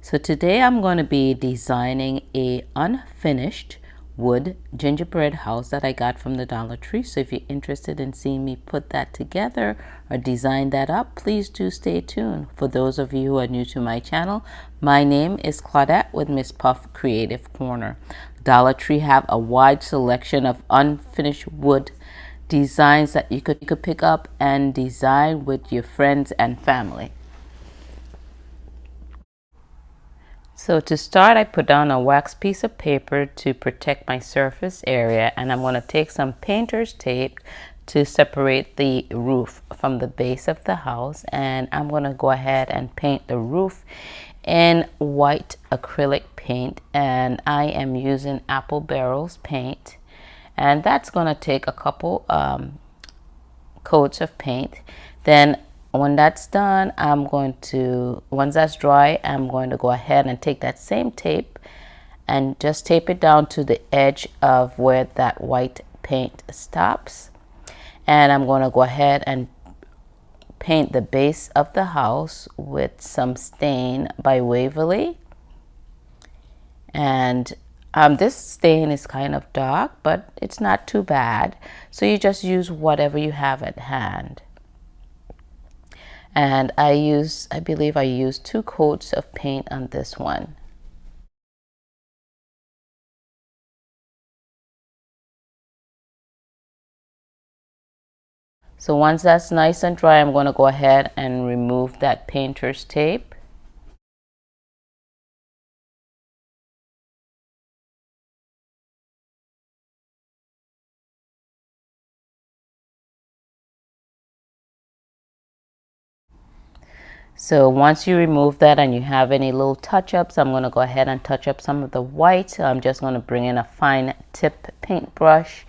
So today I'm going to be designing a unfinished wood gingerbread house that I got from the Dollar Tree. So if you're interested in seeing me put that together or design that up, please do stay tuned. For those of you who are new to my channel, my name is Claudette with Miss Puff Creative Corner. Dollar Tree have a wide selection of unfinished wood designs that you could pick up and design with your friends and family. So to start, I put down a wax piece of paper to protect my surface area, and I'm going to take some painter's tape to separate the roof from the base of the house, and I'm going to go ahead and paint the roof in white acrylic paint, and I am using Apple Barrels paint, and that's going to take a couple coats of paint. Then when that's done, once that's dry, I'm going to go ahead and take that same tape and just tape it down to the edge of where that white paint stops. And I'm going to go ahead and paint the base of the house with some stain by Waverly. And this stain is kind of dark, but it's not too bad. So you just use whatever you have at hand. And I believe I used 2 coats of paint on this one. So once that's nice and dry, I'm going to go ahead and remove that painter's tape. So once you remove that and you have any little touch-ups, I'm going to go ahead and touch up some of the white. So I'm just going to bring in a fine tip paintbrush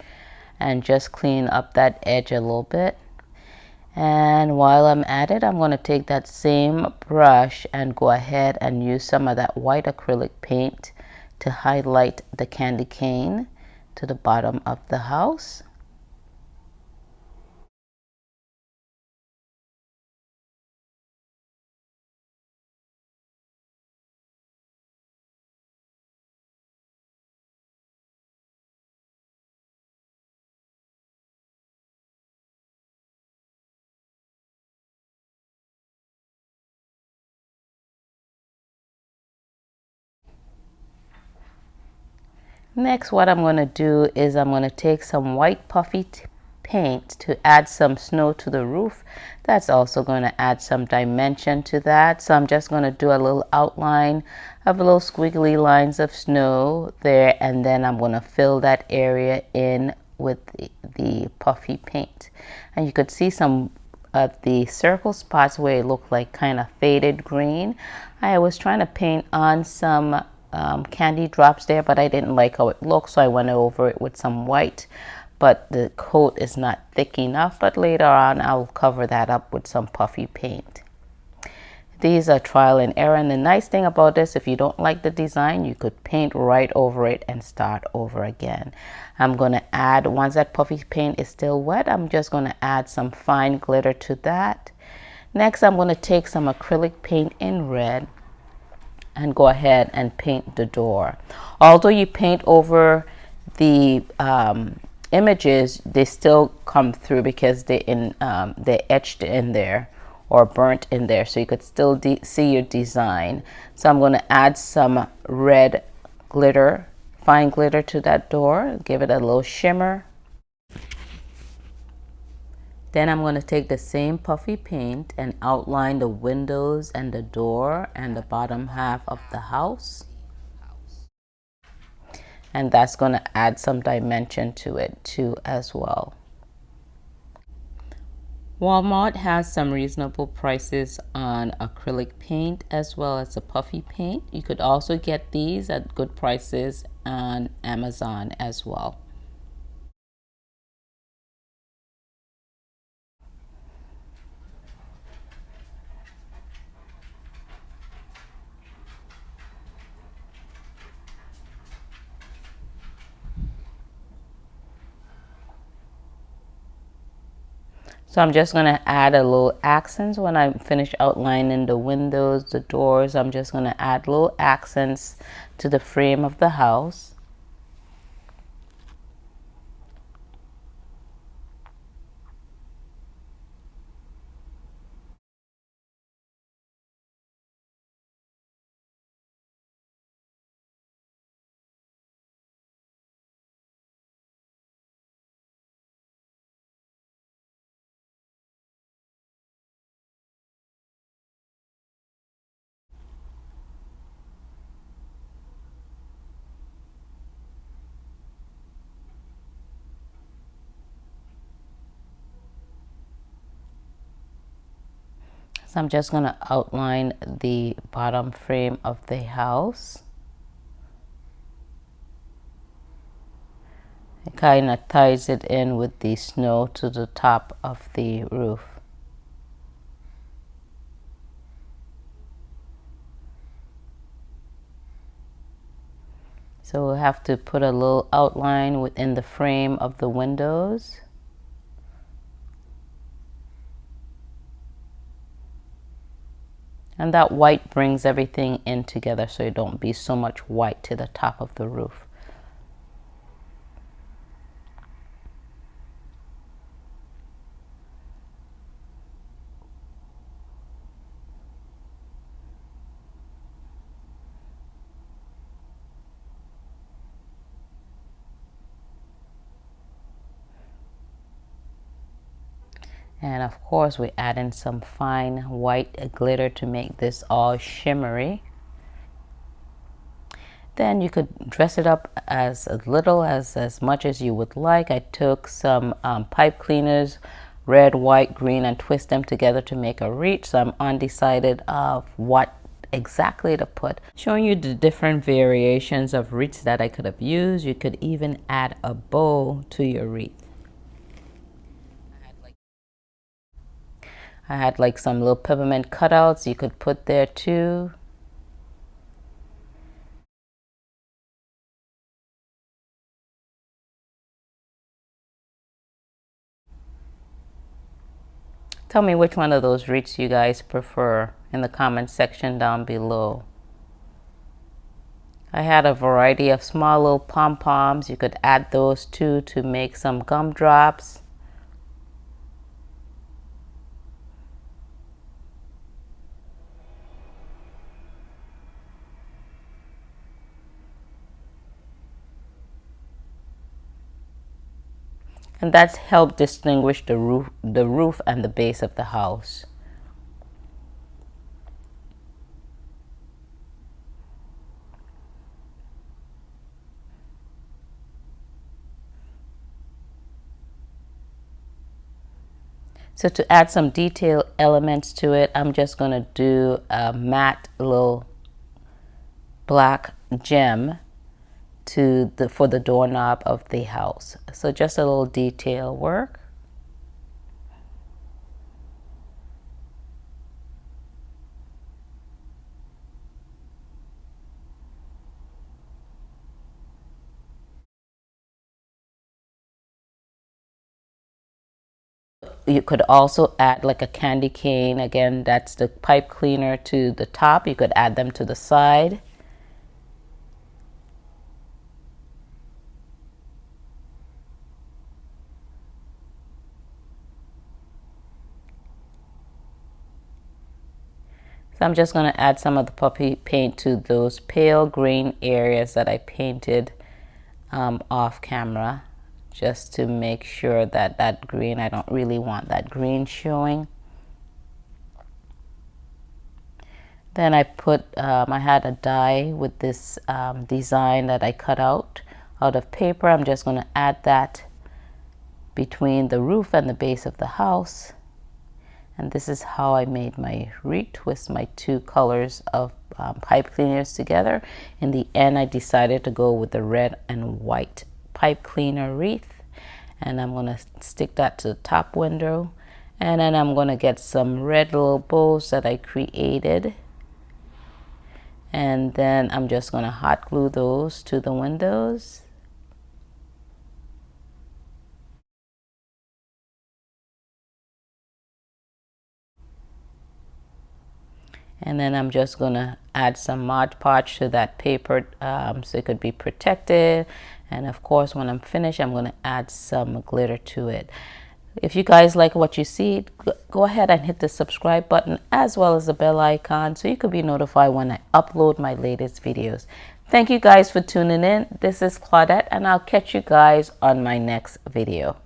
and just clean up that edge a little bit. And while I'm at it, I'm going to take that same brush and go ahead and use some of that white acrylic paint to highlight the candy cane to the bottom of the house. Next, what I'm going to do is I'm going to take some white puffy paint to add some snow to the roof. That's also going to add some dimension to that. So I'm just going to do a little outline of little squiggly lines of snow there, and then I'm going to fill that area in with the puffy paint. And you could see some of the circle spots where it looked like kind of faded green. I was trying to paint on some candy drops there, but I didn't like how it looked, so I went over it with some white, but the coat is not thick enough. But later on I'll cover that up with some puffy paint. These are trial and error, and the nice thing about this, if you don't like the design, you could paint right over it and start over again. I'm going to add, once that puffy paint is still wet, I'm just going to add some fine glitter to that. Next, I'm going to take some acrylic paint in red and go ahead and paint the door. Although you paint over the images, they still come through because they're etched in there or burnt in there, so you could still see your design. So I'm going to add some red glitter, fine glitter to that door, give it a little shimmer. Then I'm going to take the same puffy paint and outline the windows and the door and the bottom half of the house. And that's going to add some dimension to it too as well. Walmart has some reasonable prices on acrylic paint as well as the puffy paint. You could also get these at good prices on Amazon as well. So I'm just going to add a little accents when I finish outlining the windows, the doors. I'm just going to add little accents to the frame of the house. So I'm just going to outline the bottom frame of the house. It kind of ties it in with the snow to the top of the roof. So we'll have to put a little outline within the frame of the windows. And that white brings everything in together so it don't be so much white to the top of the roof. And of course, we add in some fine white glitter to make this all shimmery. Then you could dress it up as little as much as you would like. I took some pipe cleaners, red, white, green, and twist them together to make a wreath. So I'm undecided of what exactly to put. Showing you the different variations of wreaths that I could have used. You could even add a bow to your wreath. I had like some little peppermint cutouts you could put there too. Tell me which one of those wreaths you guys prefer in the comment section down below. I had a variety of small little pom-poms. You could add those too to make some gumdrops. And that's helped distinguish the roof and the base of the house. So to add some detail elements to it, I'm just going to do a matte little black gem for the doorknob of the house. So just a little detail work. You could also add like a candy cane. Again, that's the pipe cleaner to the top. You could add them to the side. So I'm just going to add some of the puppy paint to those pale green areas that I painted off camera, just to make sure that that green, I don't really want that green showing. Then I had a die with this design that I cut out of paper. I'm just going to add that between the roof and the base of the house. And this is how I made my wreath with my two colors of pipe cleaners together. In the end, I decided to go with the red and white pipe cleaner wreath. And I'm going to stick that to the top window. And then I'm going to get some red little bows that I created. And then I'm just going to hot glue those to the windows. And then I'm just going to add some Mod Podge to that paper so it could be protected. And of course, when I'm finished, I'm going to add some glitter to it. If you guys like what you see, go ahead and hit the subscribe button as well as the bell icon so you could be notified when I upload my latest videos. Thank you guys for tuning in. This is Claudette, and I'll catch you guys on my next video.